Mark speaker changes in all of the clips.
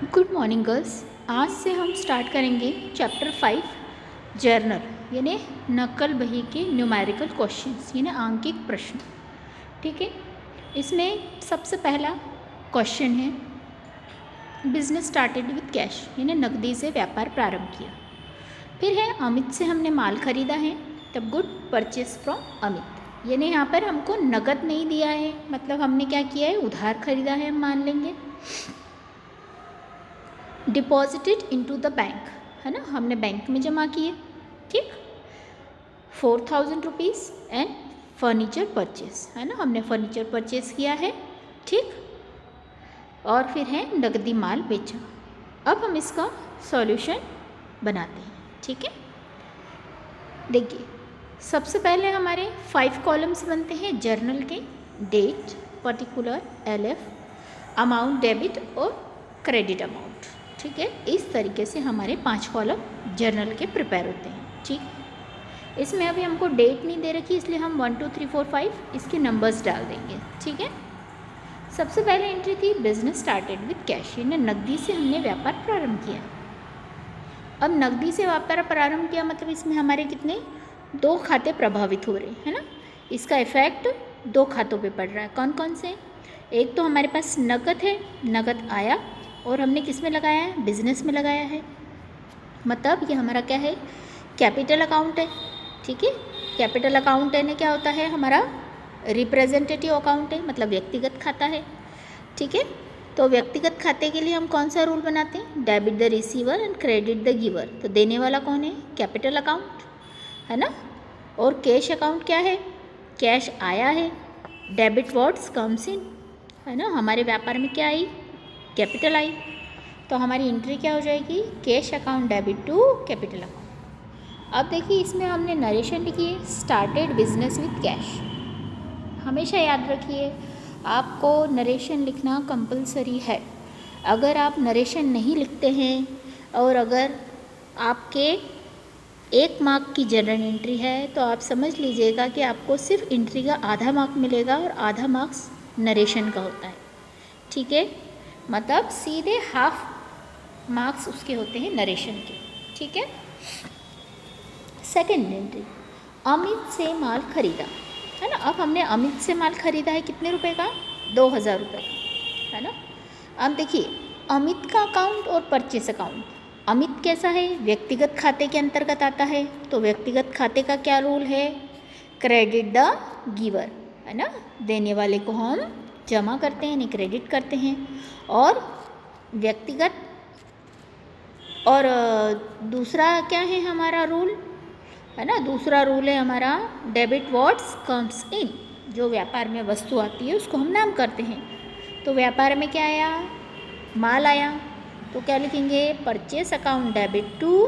Speaker 1: Good morning girls. आज से हम स्टार्ट करेंगे चैप्टर 5 जर्नल यानी नकल बही के न्यूमेरिकल क्वेश्चंस यानी आंकिक प्रश्न। ठीक है, इसमें सबसे पहला क्वेश्चन है बिजनेस स्टार्टेड विद कैश यानी नकदी से व्यापार प्रारंभ किया। फिर है अमित से हमने माल खरीदा है, तब गुड परचेज फ्रॉम अमित यानी यहाँ पर हमको नकद नहीं दिया है, मतलब हमने क्या किया है, उधार खरीदा है, हम मान लेंगे। डिपॉजिटेड इनटू द बैंक है ना, हमने बैंक में जमा किए। ठीक, 4,000 रुपीज़ एंड फर्नीचर परचेज है ना, हमने फर्नीचर परचेज किया है। ठीक, और फिर है नकदी माल बेचा। अब हम इसका सॉल्यूशन बनाते हैं। ठीक है, देखिए सबसे पहले हमारे 5 कॉलम्स बनते हैं जर्नल के। Date, particular, LF, amount debit और क्रेडिट अमाउंट। ठीक है, इस तरीके से हमारे 5 कॉलम जर्नल के प्रिपेयर होते हैं। ठीक, इसमें अभी हमको डेट नहीं दे रखी, इसलिए हम 1 2 3 4 5 इसके नंबर्स डाल देंगे। ठीक है, सबसे पहले एंट्री थी बिजनेस स्टार्टेड विद कैश यानी नकदी से हमने व्यापार प्रारंभ किया। अब नकदी से व्यापार प्रारंभ किया मतलब इसमें हमारे कितने 2 खाते प्रभावित हो रहे हैं ना, इसका इफेक्ट 2 खातों पे पड़ रहा है। कौन कौन से? एक तो हमारे पास नकद है, नकद आया और हमने किस में लगाया है, बिजनेस में लगाया है, मतलब ये हमारा क्या है, कैपिटल अकाउंट है। ठीक है, कैपिटल अकाउंट है ना, क्या होता है हमारा रिप्रेजेंटेटिव अकाउंट है, मतलब व्यक्तिगत खाता है। ठीक है, तो व्यक्तिगत खाते के लिए हम कौन सा रूल बनाते हैं, debit the receiver and credit the giver. तो देने वाला कौन है, कैपिटल अकाउंट है ना। और कैश अकाउंट क्या है, कैश आया है, डेबिट व्हाट्स कम्स इन है ना, हमारे व्यापार में क्या आई, कैपिटल आई। तो हमारी एंट्री क्या हो जाएगी, cash account debit to capital account. अब देखिए इसमें हमने नरेशन लिखी है, स्टार्टेड बिजनेस विद कैश। हमेशा याद रखिए आपको नरेशन लिखना कंपलसरी है। अगर आप नरेशन नहीं लिखते हैं और अगर आपके 1 मार्क की जनरल एंट्री है तो आप समझ लीजिएगा कि आपको सिर्फ एंट्री का आधा मार्क मिलेगा और आधा मार्क्स नरेशन का होता है। ठीक है, मतलब सीधे हाफ मार्क्स उसके होते हैं नरेशन के। ठीक है, सेकेंड एंट्री अमित से माल खरीदा है ना। अब हमने अमित से माल खरीदा है कितने रुपए का, 2,000 रुपये का है ना। अब देखिए अमित का अकाउंट और परचेस अकाउंट। अमित कैसा है, व्यक्तिगत खाते के अंतर्गत आता है, तो व्यक्तिगत खाते का क्या रूल है, क्रेडिट द गिवर है ना, देने वाले को हम जमा करते हैं, नहीं क्रेडिट करते हैं। और व्यक्तिगत और दूसरा क्या है हमारा रूल है ना, दूसरा रूल है हमारा डेबिट व्हाट्स कम्स इन, जो व्यापार में वस्तु आती है उसको हम नाम करते हैं। तो व्यापार में क्या आया, माल आया, तो क्या लिखेंगे, purchase account debit to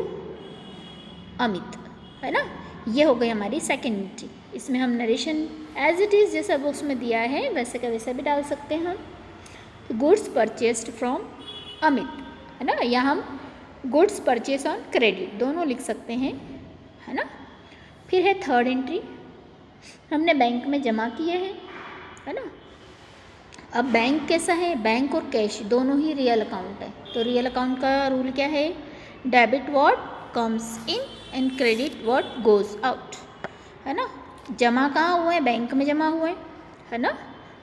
Speaker 1: Amit है ना। ये हो गई हमारी सेकेंड एंट्री। इसमें हम नरेशन एज इट इज़ जैसा वो उसमें दिया है वैसे का वैसा भी डाल सकते हैं हम। तो गुड्स परचेस्ड फ्रॉम अमित है ना, या हम गुड्स परचेस ऑन क्रेडिट दोनों लिख सकते हैं है ना। फिर है थर्ड एंट्री, हमने बैंक में जमा किए हैं है ना। अब बैंक कैसा है, बैंक और कैश दोनों ही रियल अकाउंट है, तो रियल अकाउंट का रूल क्या है, debit what comes in and credit what goes out है ना। जमा कहाँ हुए हैं, बैंक में जमा हुए है ना,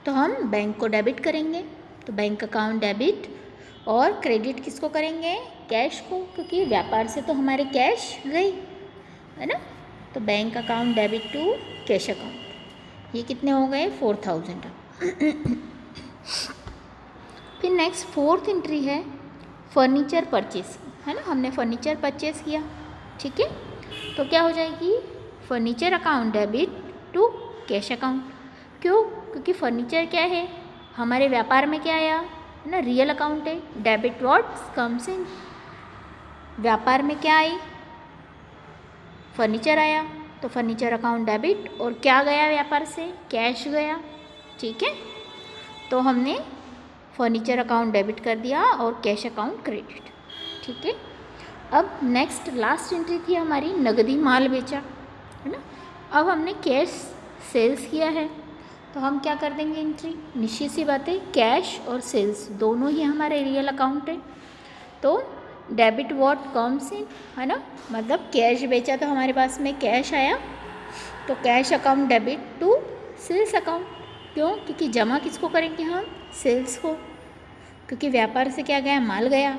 Speaker 1: तो हम बैंक को डेबिट करेंगे, तो बैंक अकाउंट डेबिट, और क्रेडिट किसको करेंगे, कैश को, क्योंकि व्यापार से तो हमारे कैश गई है ना। तो bank account debit to cash account, ये कितने हो गए, 4,000। फिर नेक्स्ट फोर्थ एंट्री है फर्नीचर परचेस है ना, हमने फर्नीचर परचेस किया। ठीक है, तो क्या हो जाएगी, furniture account debit to cash account. क्यों, क्योंकि फर्नीचर क्या है, हमारे व्यापार में क्या आया है ना, रियल अकाउंट है, डेबिट व्हाट्स कम्स इन, व्यापार में क्या आई, फर्नीचर आया, तो फर्नीचर अकाउंट डेबिट, और क्या गया व्यापार से, कैश गया। ठीक है, तो हमने फर्नीचर अकाउंट डेबिट कर दिया और कैश अकाउंट क्रेडिट। ठीक है, अब नेक्स्ट लास्ट एंट्री थी हमारी नगदी माल बेचा है ना। अब हमने कैश सेल्स किया है, तो हम क्या कर देंगे एंट्री, निश्चित सी बात है कैश और सेल्स दोनों ही हमारे रियल अकाउंट है, तो डेबिट व्हाट कम्स इन, है ना, मतलब कैश बेचा तो हमारे पास में कैश आया, तो cash account debit to sales account. क्यों? क्योंकि जमा किसको करेंगे हम? सेल्स को, क्योंकि व्यापार से क्या गया? माल गया,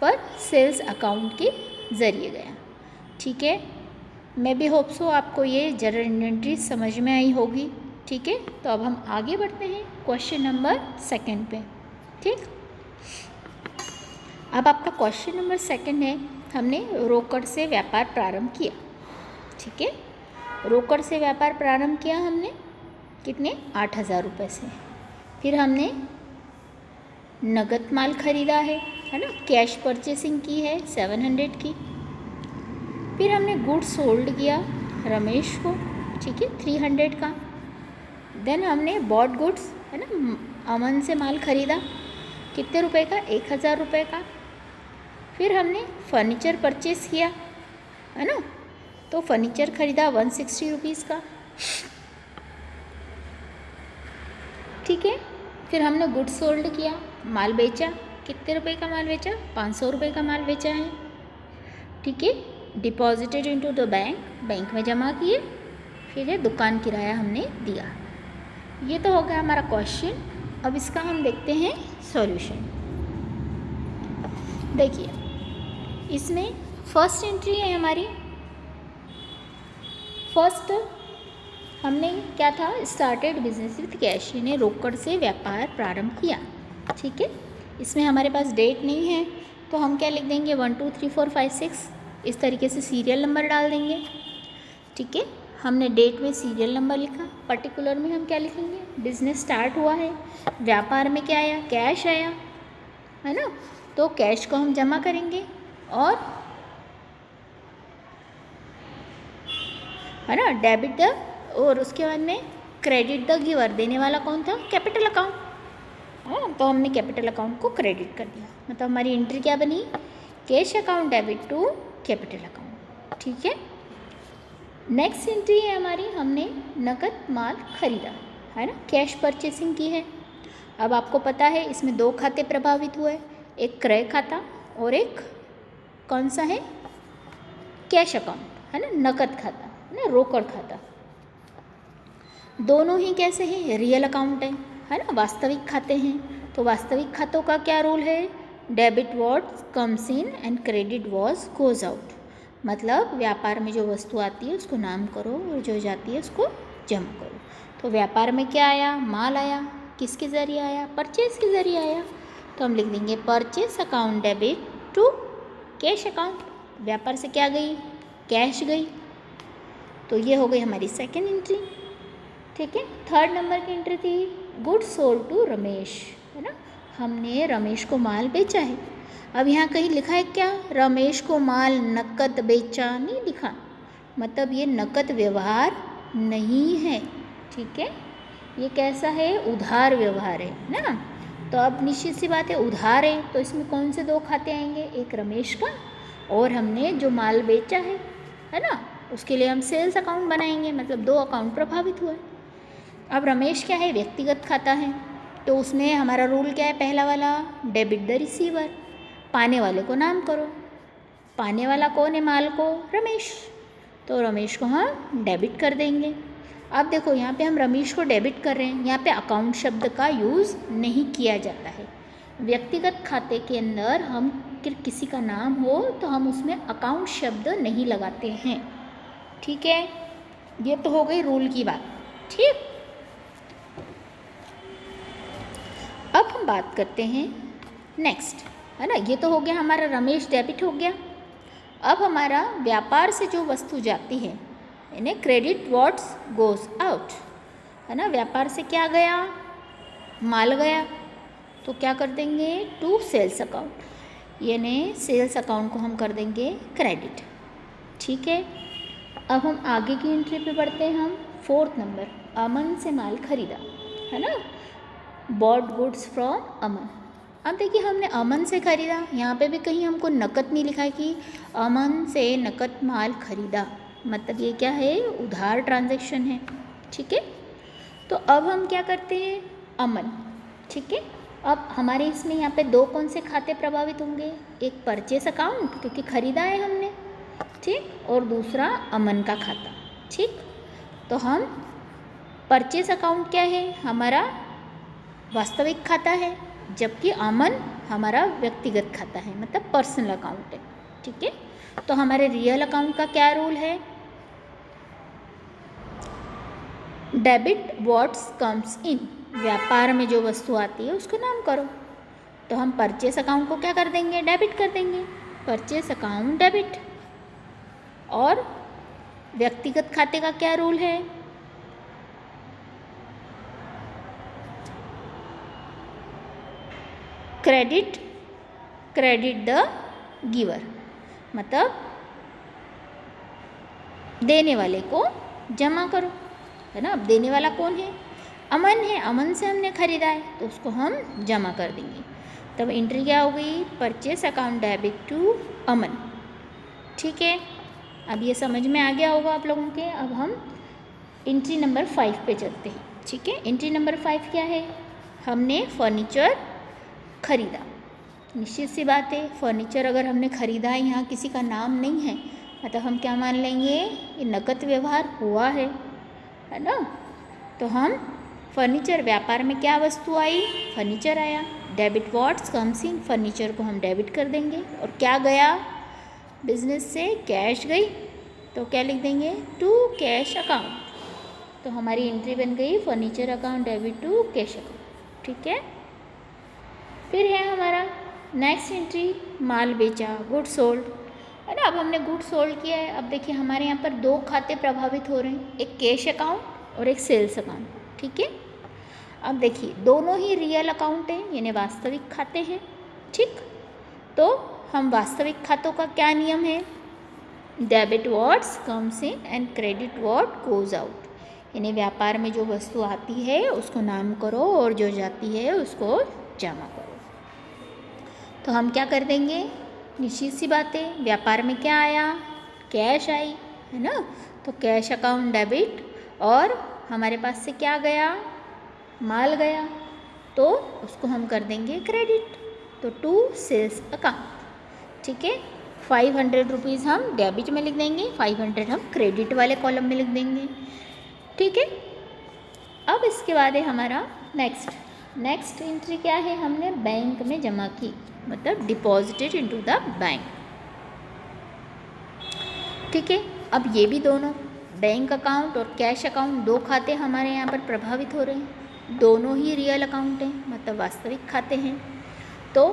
Speaker 1: पर सेल्स अकाउंट के ज़रिए गया। ठीक है, मैं भी होप सो आपको ये जनरल इन्वेंट्री समझ में आई होगी। ठीक है, तो अब हम आगे बढ़ते हैं क्वेश्चन नंबर 2 पे। ठीक, अब आपका क्वेश्चन नंबर 2 है, हमने रोकड़ से व्यापार प्रारंभ किया। ठीक है, रोकड़ से व्यापार प्रारंभ किया हमने, कितने? 8,000 रुपये से। फिर हमने नगद माल खरीदा है ना, कैश परचेसिंग की है 700 की। फिर हमने गुड्स सोल्ड किया रमेश को, ठीक है, 300 का। देन हमने बॉट गुड्स, है ना, अमन से माल खरीदा, कितने रुपए का? 1,000 रुपये का। फिर हमने फर्नीचर परचेस किया, है ना, तो फर्नीचर खरीदा 160 रुपीज़ का। ठीक है, फिर हमने गुड्स सोल्ड किया, माल बेचा, कितने रुपए का माल बेचा? 500 रुपये का माल बेचा है। ठीक है, deposited into the bank, bank में जमा किए। फिर ये दुकान किराया हमने दिया। ये तो हो गया हमारा क्वेश्चन। अब इसका हम देखते हैं सॉल्यूशन। देखिए, इसमें फर्स्ट एंट्री है हमारी। फर्स्ट हमने क्या था? स्टार्टेड बिजनेस विथ कैश, यानी रोकड़ से व्यापार प्रारंभ किया। ठीक है, इसमें हमारे पास डेट नहीं है, तो हम क्या लिख देंगे? 1 2 3 4 5 6, इस तरीके से सीरियल नंबर डाल देंगे। ठीक है, हमने डेट में सीरियल नंबर लिखा, पर्टिकुलर में हम क्या लिखेंगे? बिजनेस स्टार्ट हुआ है, व्यापार में क्या आया? कैश आया, है ना, तो कैश को हम जमा करेंगे, और है ना, डेबिट द, और उसके बाद में क्रेडिट द गिवर, देने वाला कौन था? Capital account. हाँ, तो हमने कैपिटल अकाउंट को क्रेडिट कर दिया, मतलब हमारी एंट्री क्या बनी? Cash account debit to capital account. ठीक है, नेक्स्ट एंट्री है हमारी, हमने नकद माल खरीदा, है ना, कैश परचेसिंग की है। अब आपको पता है इसमें 2 खाते प्रभावित हुए, एक क्रय खाता और एक कौन सा है? कैश अकाउंट, है ना, नकद खाता, है ना, रोकड़ खाता। दोनों ही कैसे हैं? रियल अकाउंट है ना, वास्तविक खाते हैं। तो वास्तविक खातों का क्या रूल है? Debit what comes in and credit was goes out, मतलब व्यापार में जो वस्तु आती है उसको नाम करो, और जो जाती है उसको जमा करो। तो व्यापार में क्या आया? माल आया, किसके ज़रिए आया? परचेस के ज़रिए आया, तो हम लिख देंगे purchase account debit to cash account. व्यापार से क्या गई? कैश गई। तो ये हो गई हमारी सेकेंड एंट्री। ठीक है, थर्ड नंबर की एंट्री थी गुड्स सोल्ड टू रमेश, है ना, हमने रमेश को माल बेचा है। अब यहाँ कहीं लिखा है क्या? रमेश को माल नकद बेचा, नहीं लिखा, मतलब ये नकद व्यवहार नहीं है। ठीक है, ये कैसा है? उधार व्यवहार है ना। तो अब निश्चित सी बात है, उधार है, तो इसमें कौन से 2 खाते आएंगे? एक रमेश का, और हमने जो माल बेचा है ना, उसके लिए हम सेल्स अकाउंट बनाएंगे, मतलब 2 अकाउंट प्रभावित हुए। अब रमेश क्या है? व्यक्तिगत खाता है, तो उसमें हमारा रूल क्या है? पहला वाला, डेबिट द रिसीवर, पाने वाले को नाम करो। पाने वाला कौन है माल को? रमेश, तो रमेश को हम डेबिट कर देंगे। अब देखो यहाँ पे हम रमेश को डेबिट कर रहे हैं, यहाँ पे अकाउंट शब्द का यूज़ नहीं किया जाता है। व्यक्तिगत खाते के अंदर हम किसी का नाम हो तो हम उसमें अकाउंट शब्द नहीं लगाते हैं। ठीक है, ये तो हो गई रूल की बात। ठीक, अब हम बात करते हैं नेक्स्ट, है ना, ये तो हो गया हमारा रमेश डेबिट हो गया। अब हमारा व्यापार से जो वस्तु जाती है, यानी क्रेडिट व्हाट्स गोज आउट, है ना, व्यापार से क्या गया? माल गया, तो क्या कर देंगे? टू सेल्स अकाउंट, यानी सेल्स अकाउंट को हम कर देंगे क्रेडिट। ठीक है, अब हम आगे की एंट्री पे बढ़ते हैं। हम 4th नंबर, अमन से माल खरीदा, है ना, बॉट गुड्स फ्रॉम अमन। अब देखिए हमने अमन से खरीदा, यहाँ पे भी कहीं हमको नकद नहीं लिखा है कि अमन से नकद माल खरीदा, मतलब ये क्या है? उधार ट्रांजैक्शन है। ठीक है, तो अब हम क्या करते हैं? अमन, ठीक है, अब हमारे इसमें यहाँ पे दो कौन से खाते प्रभावित होंगे, एक परचेस अकाउंट क्योंकि ख़रीदा है हमने, ठीक, और दूसरा अमन का खाता, ठीक। तो हम परचेस अकाउंट क्या है, हमारा वास्तविक खाता है, जबकि अमन हमारा व्यक्तिगत खाता है, मतलब पर्सनल अकाउंट है, ठीक है। तो हमारे रियल अकाउंट का क्या रूल है, डेबिट व्हाट्स कम्स इन, व्यापार में जो वस्तु आती है उसको नाम करो। तो हम परचेस अकाउंट को क्या कर देंगे, डेबिट कर देंगे, परचेस अकाउंट डेबिट। और व्यक्तिगत खाते का क्या रूल है, क्रेडिट द गिवर, मतलब देने वाले को जमा करो, है ना। अब देने वाला कौन है, अमन है, अमन से हमने खरीदा है तो उसको हम जमा कर देंगे। तब एंट्री क्या हो गई, परचेस अकाउंट डेबिट टू अमन, ठीक है। अब ये समझ में आ गया होगा आप लोगों के। अब हम एंट्री नंबर 5 पे चलते हैं, ठीक है। एंट्री नंबर 5 क्या है, हमने फर्नीचर खरीदा। निश्चित सी बात है, फर्नीचर अगर हमने खरीदा है, यहाँ किसी का नाम नहीं है, मतलब हम क्या मान लेंगे, ये नकद व्यवहार हुआ है ना। तो हम फर्नीचर, व्यापार में क्या वस्तु आई, फर्नीचर आया, debit what's comes in, furniture को हम डेबिट कर देंगे। और क्या गया बिजनेस से, कैश गई, तो क्या लिख देंगे, टू कैश अकाउंट। तो हमारी एंट्री बन गई furniture account debit to cash account, ठीक है। फिर है हमारा नेक्स्ट एंट्री, माल बेचा, गुड सोल्ड, है ना। अब हमने गुड सोल्ड किया है। अब देखिए हमारे यहाँ पर दो खाते प्रभावित हो रहे हैं, एक कैश अकाउंट और एक सेल्स अकाउंट, ठीक है। अब देखिए दोनों ही रियल अकाउंट हैं, यानी वास्तविक खाते हैं, ठीक। तो हम वास्तविक खातों का क्या नियम है, debit what's comes in and credit what goes out, यानी व्यापार में जो वस्तु आती है उसको नाम करो और जो जाती है उसको जमा करो। तो हम क्या कर देंगे, निश्चित सी बात है, व्यापार में क्या आया, कैश आई, है ना। तो कैश अकाउंट डेबिट, और हमारे पास से क्या गया, माल गया, तो उसको हम कर देंगे क्रेडिट, तो टू सेल्स अकाउंट, ठीक है। 500 रुपीज़ हम डेबिट में लिख देंगे, 500 हम क्रेडिट वाले कॉलम में लिख देंगे, ठीक है। अब इसके बाद है हमारा नेक्स्ट एंट्री क्या है, हमने बैंक में जमा की, मतलब डिपॉजिटेड इनटू द बैंक, ठीक है। अब ये भी दोनों बैंक अकाउंट और कैश अकाउंट, दो खाते हमारे यहाँ पर प्रभावित हो रहे हैं, दोनों ही रियल अकाउंट हैं, मतलब वास्तविक खाते हैं। तो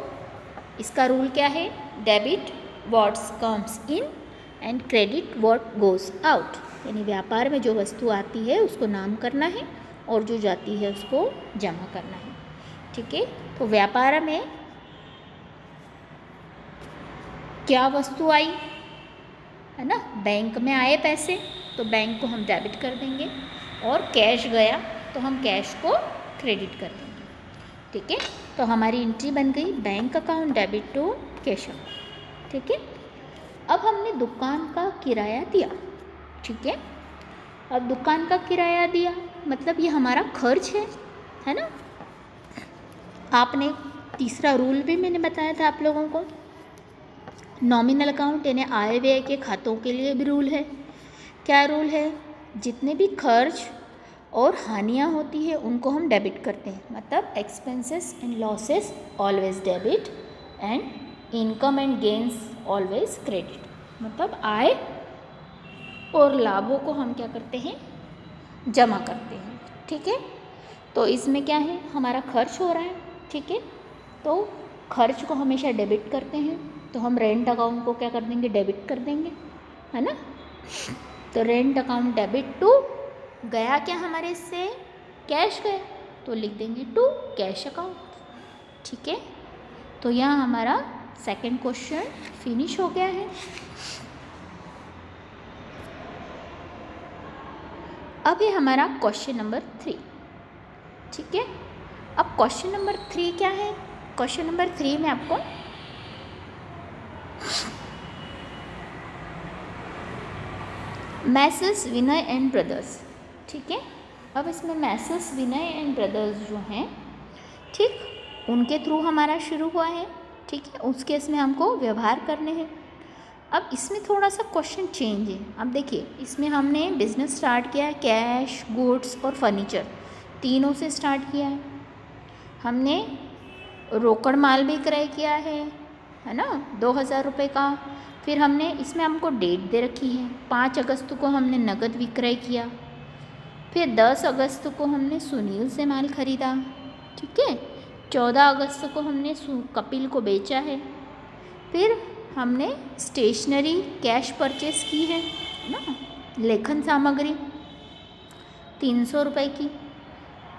Speaker 1: इसका रूल क्या है, debit what's comes in and credit what goes out, यानी व्यापार में जो वस्तु आती है उसको नाम करना है और जो जाती है उसको जमा करना है, ठीक है। तो व्यापार में क्या वस्तु आई, है ना, बैंक में आए पैसे, तो बैंक को हम डेबिट कर देंगे, और कैश गया तो हम कैश को क्रेडिट कर देंगे, ठीक है। तो हमारी एंट्री बन गई bank account debit to cash account, ठीक है। अब हमने दुकान का किराया दिया, ठीक है। अब दुकान का किराया दिया मतलब ये हमारा खर्च है ना। आपने तीसरा रूल भी मैंने बताया था आप लोगों को, नॉमिनल अकाउंट यानी आय व्यय के खातों के लिए भी रूल है। क्या रूल है, जितने भी खर्च और हानियाँ होती है उनको हम डेबिट करते हैं, मतलब expenses and losses always debit and income and gains always credit, मतलब आय और लाभों को हम क्या करते हैं, जमा करते हैं, ठीक है। तो इसमें क्या है, हमारा खर्च हो रहा है, ठीक है, तो खर्च को हमेशा डेबिट करते हैं, तो हम रेंट अकाउंट को क्या कर देंगे, डेबिट कर देंगे, है ना। तो रेंट अकाउंट डेबिट टू, गया क्या हमारे इससे, कैश गया, तो लिख देंगे टू कैश अकाउंट, ठीक है। तो यहाँ हमारा सेकंड क्वेश्चन फिनिश हो गया है। अब है हमारा क्वेश्चन नंबर 3, ठीक है। अब क्वेश्चन नंबर 3 क्या है, क्वेश्चन नंबर 3 में आपको मैसेस विनय एंड ब्रदर्स, ठीक है। अब इसमें मैसेस विनय एंड ब्रदर्स जो हैं, ठीक, उनके थ्रू हमारा शुरू हुआ है, ठीक है, उस केस में हमको व्यवहार करने हैं। अब इसमें थोड़ा सा क्वेश्चन चेंज है। अब देखिए, इसमें हमने बिजनेस स्टार्ट किया है कैश, गुड्स और फर्नीचर तीनों से स्टार्ट किया है। हमने रोकड़ माल भी क्रय किया है ना, 2000 रुपये का। फिर हमने इसमें हमको डेट दे रखी है, 5 अगस्त को हमने नगद विक्रय किया। फिर 10 अगस्त को हमने सुनील से माल खरीदा, ठीक है। 14 अगस्त को हमने कपिल को बेचा है। फिर हमने स्टेशनरी कैश परचेस की है ना, लेखन सामग्री 300 रुपये की।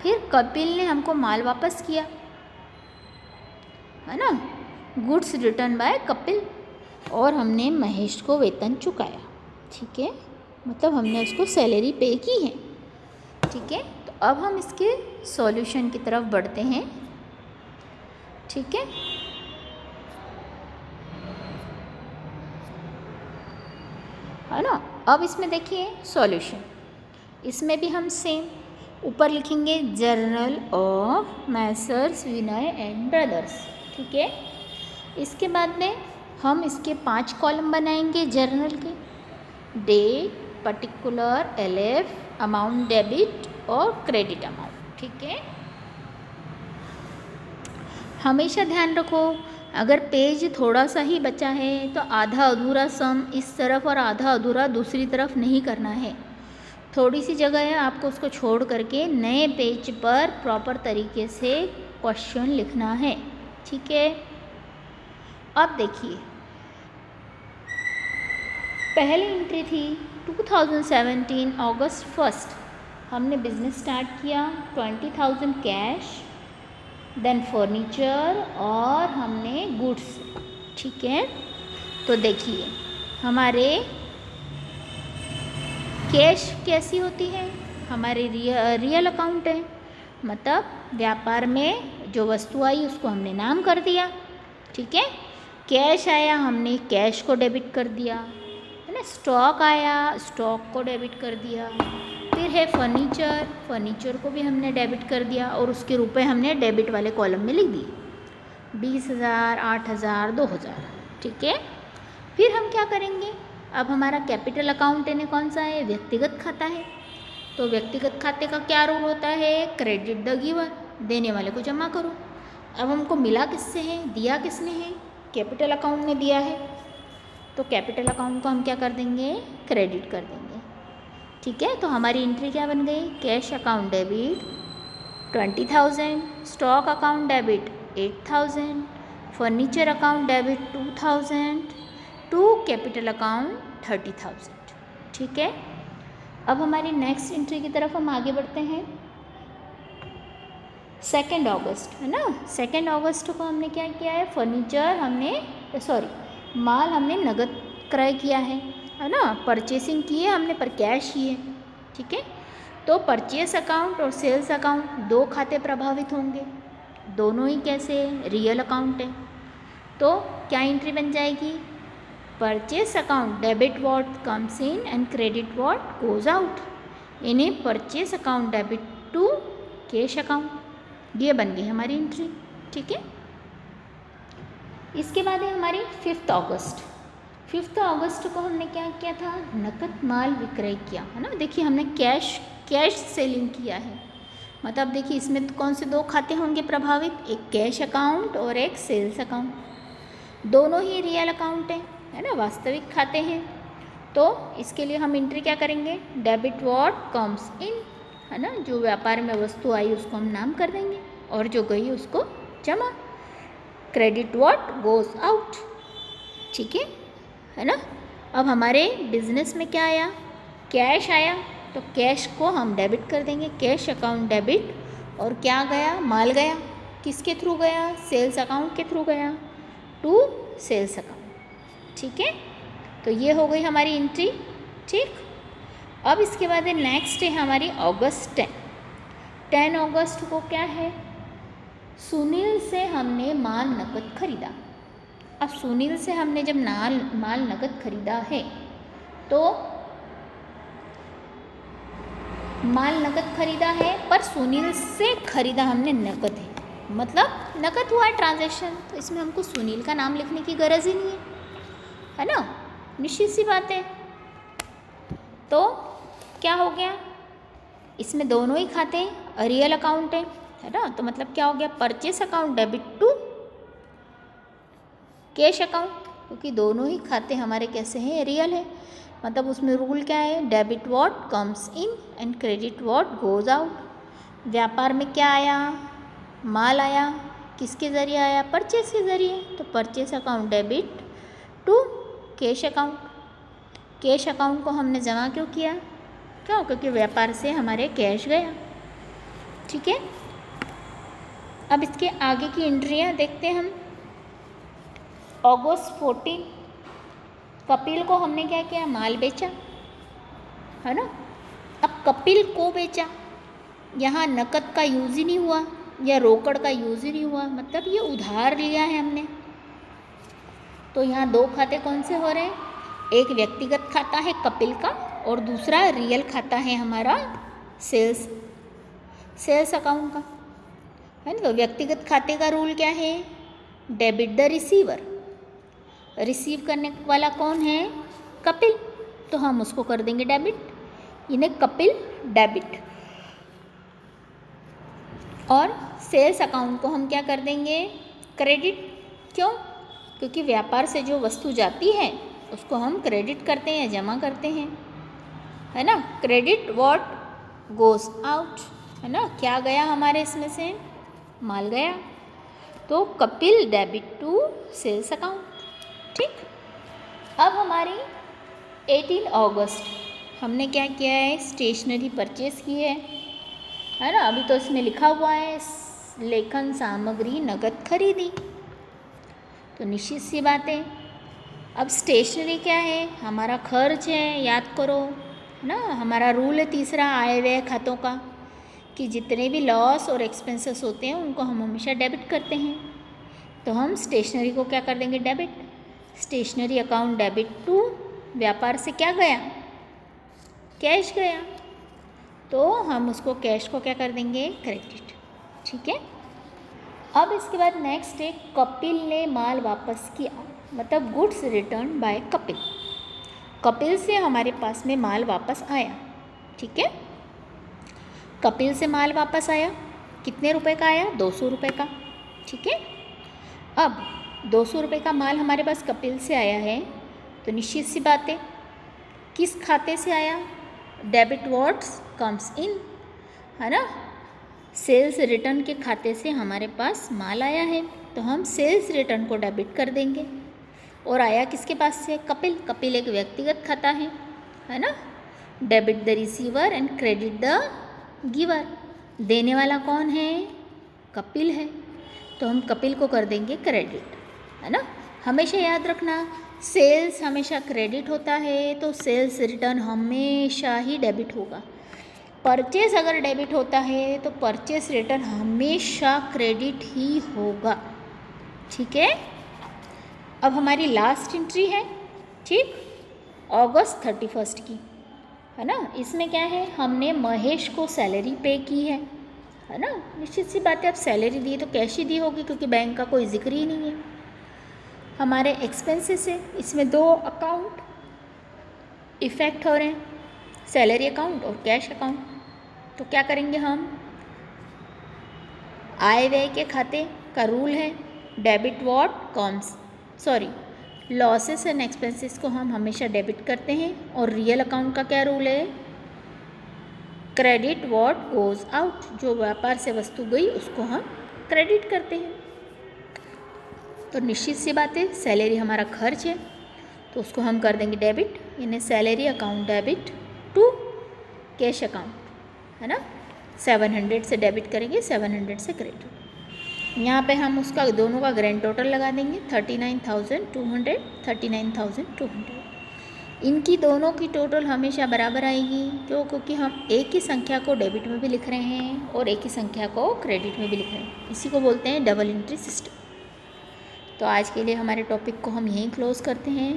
Speaker 1: फिर कपिल ने हमको माल वापस किया, है ना, गुड्स रिटर्न बाय कपिल। और हमने महेश को वेतन चुकाया, ठीक है, मतलब हमने उसको सैलरी पे की है, ठीक है। तो अब हम इसके सॉल्यूशन की तरफ बढ़ते हैं, ठीक है। है ना, अब इसमें देखिए सॉल्यूशन, इसमें भी हम सेम ऊपर लिखेंगे journal of Messrs Vinay and brothers, ठीक है। इसके बाद में हम इसके 5 कॉलम बनाएंगे जर्नल के, date, particular, LF, amount debit और क्रेडिट अमाउंट, ठीक है। हमेशा ध्यान रखो, अगर पेज थोड़ा सा ही बचा है तो आधा अधूरा सम इस तरफ और आधा अधूरा दूसरी तरफ नहीं करना है। थोड़ी सी जगह है, आपको उसको छोड़ करके नए पेज पर प्रॉपर तरीके से क्वेश्चन लिखना है, ठीक है। अब देखिए, पहली एंट्री थी 2017 अगस्त 1 हमने बिजनेस स्टार्ट किया, 20,000 कैश, देन फर्नीचर और हमने गुड्स, ठीक है। तो देखिए, हमारे कैश कैसी होती है, हमारे रियल अकाउंट है, मतलब व्यापार में जो वस्तु आई उसको हमने नाम कर दिया, ठीक है। कैश आया, हमने कैश को डेबिट कर दिया, है ना। स्टॉक आया, स्टॉक को डेबिट कर दिया। फिर है फर्नीचर, फर्नीचर को भी हमने डेबिट कर दिया और उसके रुपए हमने डेबिट वाले कॉलम में लिख दिए, 20,000, 8,000, 2,000, ठीक है। फिर हम क्या करेंगे, अब हमारा कैपिटल अकाउंट इन्हें कौन सा है, व्यक्तिगत खाता है। तो व्यक्तिगत खाते का क्या रूल होता है, क्रेडिट द गिवर, देने वाले को जमा करो। अब हमको मिला किससे है, दिया किसने है, कैपिटल अकाउंट ने दिया है, तो कैपिटल अकाउंट को हम क्या कर देंगे, क्रेडिट कर देंगे, ठीक है। तो हमारी एंट्री क्या बन गई, cash account debit 20,000, stock account debit 8,000, furniture account debit 2,000 to capital account 30,000, ठीक है। अब हमारी नेक्स्ट एंट्री की तरफ हम आगे बढ़ते हैं। 2 अगस्त, है ना, 2 अगस्त को हमने क्या किया है, फर्नीचर हमने माल हमने नगद क्रय किया है ना, परचेसिंग की है हमने पर कैश ही है, ठीक है। तो परचेस अकाउंट और सेल्स अकाउंट 2 खाते प्रभावित होंगे, दोनों ही कैसे, रियल अकाउंट है। तो क्या एंट्री बन जाएगी, purchase account debit what comes in and credit what goes out, इन्हें purchase account debit to cash account, ये बन गई हमारी एंट्री, ठीक है। इसके बाद है हमारी 5 अगस्त। 5 अगस्त को हमने क्या किया था, नकद माल विक्रय किया, है ना। देखिए, हमने कैश सेलिंग किया है, मतलब देखिए इसमें तो कौन से 2 खाते होंगे प्रभावित, एक कैश अकाउंट और एक सेल्स अकाउंट, दोनों ही रियल अकाउंट है ना, वास्तविक खाते हैं। तो इसके लिए हम एंट्री क्या करेंगे, डेबिट व्हाट कम्स इन, है ना, जो व्यापार में वस्तु आई उसको हम नाम कर देंगे और जो गई उसको जमा, क्रेडिट व्हाट गोज आउट, ठीक है ना। अब हमारे बिजनेस में क्या आया, कैश आया, तो कैश को हम डेबिट कर देंगे, कैश अकाउंट डेबिट, और क्या गया, माल गया, किसके थ्रू गया, सेल्स अकाउंट के थ्रू गया टू सेल्स अकाउंट, ठीक है। तो ये हो गई हमारी एंट्री, ठीक। अब इसके बाद नेक्स्ट है हमारी अगस्त 10 अगस्त को क्या है, सुनील से हमने माल नकद खरीदा। अब सुनील से हमने जब माल नकद खरीदा है तो माल नकद खरीदा है, पर सुनील से खरीदा हमने नकद है, मतलब नकद हुआ है ट्रांजैक्शन, तो इसमें हमको सुनील का नाम लिखने की गरज ही नहीं है ना, निश्चित सी बात है। तो क्या हो गया, इसमें दोनों ही खाते रियल अकाउंट है ना, तो मतलब क्या हो गया, purchase account debit to cash account, क्योंकि दोनों ही खाते हमारे कैसे हैं, रियल है। मतलब उसमें रूल क्या है, debit what comes in and credit what goes out. व्यापार में क्या आया, माल आया, किसके ज़रिए आया, परचेस के ज़रिए, तो purchase account debit to cash account. Cash account को हमने जमा क्यों किया, क्यों, क्योंकि व्यापार से हमारे कैश गया। ठीक है, अब इसके आगे की एंट्रियाँ देखते हैं हम। अगस्त 14 कपिल को हमने क्या किया, माल बेचा, है ना। अब कपिल को बेचा, यहाँ नकद का यूज़ ही नहीं हुआ या रोकड़ का यूज़ ही नहीं हुआ, मतलब ये उधार लिया है हमने। तो यहाँ दो खाते कौन से हो रहे हैं, एक व्यक्तिगत खाता है कपिल का और दूसरा रियल खाता है हमारा सेल्स अकाउंट का, है ना। तो व्यक्तिगत खाते का रूल क्या है, डेबिट द रिसीवर, रिसीव करने वाला कौन है, कपिल, तो हम उसको कर देंगे डेबिट, इन्हें कपिल डेबिट। और सेल्स अकाउंट को हम क्या कर देंगे, क्रेडिट, क्यों, क्योंकि व्यापार से जो वस्तु जाती है उसको हम क्रेडिट करते हैं या जमा करते हैं, है ना। क्रेडिट व्हाट गोज आउट, है ना, क्या गया हमारे इसमें से, माल गया, तो Kapil debit to sales account. ठीक, अब हमारी 18 अगस्त हमने क्या किया है, स्टेशनरी परचेस की है ना। अभी तो इसमें लिखा हुआ है लेखन सामग्री नगद खरीदी, तो निश्चित सी बात है। अब स्टेशनरी क्या है, हमारा खर्च है, याद करो ना, हमारा रूल है तीसरा आय व्यय खातों का, कि जितने भी लॉस और एक्सपेंसेस होते हैं उनको हम हमेशा डेबिट करते हैं। तो हम स्टेशनरी को क्या कर देंगे, debit, stationery account debit to, व्यापार से क्या गया, कैश गया, तो हम उसको कैश को क्या कर देंगे, क्रेडिट। ठीक है, अब इसके बाद नेक्स्ट है, कपिल ने माल वापस किया, मतलब goods return by Kapil, Kapil से हमारे पास में माल वापस आया। ठीक है, कपिल से माल वापस आया, कितने रुपए का आया, 200 रुपये का। ठीक है, अब 200 रुपये का माल हमारे पास कपिल से आया है, तो निश्चित सी बात है किस खाते से आया, डेबिट व्हाट्स कम्स इन, है ना, सेल्स रिटर्न के खाते से हमारे पास माल आया है, तो हम सेल्स रिटर्न को डेबिट कर देंगे। और आया किसके पास से, कपिल, कपिल एक व्यक्तिगत खाता है ना, debit the receiver and credit the giver, देने वाला कौन है, कपिल है, तो हम कपिल को कर देंगे क्रेडिट, है ना। हमेशा याद रखना, सेल्स हमेशा क्रेडिट होता है, तो सेल्स रिटर्न हमेशा ही डेबिट होगा। परचेस अगर डेबिट होता है तो परचेस रिटर्न हमेशा क्रेडिट ही होगा। ठीक है, अब हमारी लास्ट एंट्री है, ठीक, अगस्त 31 की, है ना। इसमें क्या है, हमने महेश को सैलरी पे की है ना। निश्चित सी बात है, अब सैलरी दी तो कैश ही दी होगी, क्योंकि बैंक का कोई जिक्र ही नहीं है। हमारे एक्सपेंसेस है, इसमें दो अकाउंट इफ़ेक्ट हो रहे हैं, सैलरी अकाउंट और कैश अकाउंट। तो क्या करेंगे हम, आय व्यय के खाते का रूल है debit what comes, losses and expenses को हम हमेशा डेबिट करते हैं, और रियल अकाउंट का क्या रूल है, क्रेडिट व्हाट गोज आउट, जो व्यापार से वस्तु गई उसको हम क्रेडिट करते हैं। तो निश्चित सी बात है, सैलरी हमारा खर्च है, तो उसको हम कर देंगे डेबिट, यानी salary account debit to cash account, है ना। 700 से डेबिट करेंगे, 700 से क्रेडिट। यहाँ पे हम उसका दोनों का ग्रैंड टोटल लगा देंगे 39,200, 39,200। इनकी दोनों की टोटल हमेशा बराबर आएगी, क्यों, क्योंकि हम एक ही संख्या को डेबिट में भी लिख रहे हैं और एक ही संख्या को क्रेडिट में भी लिख रहे हैं। इसी को बोलते हैं डबल एंट्री सिस्टम। तो आज के लिए हमारे टॉपिक को हम यहीं क्लोज़ करते हैं।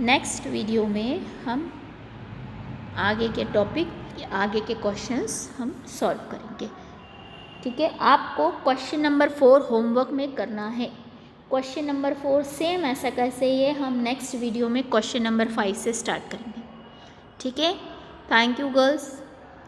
Speaker 1: नेक्स्ट वीडियो में हम आगे के टॉपिक, आगे के क्वेश्चंस हम सॉल्व करेंगे। ठीक है, आपको क्वेश्चन नंबर 4 होमवर्क में करना है। क्वेश्चन नंबर 4 सेम ऐसा कैसे ये हम नेक्स्ट वीडियो में क्वेश्चन नंबर 5 से स्टार्ट करेंगे। ठीक है, थैंक यू गर्ल्स।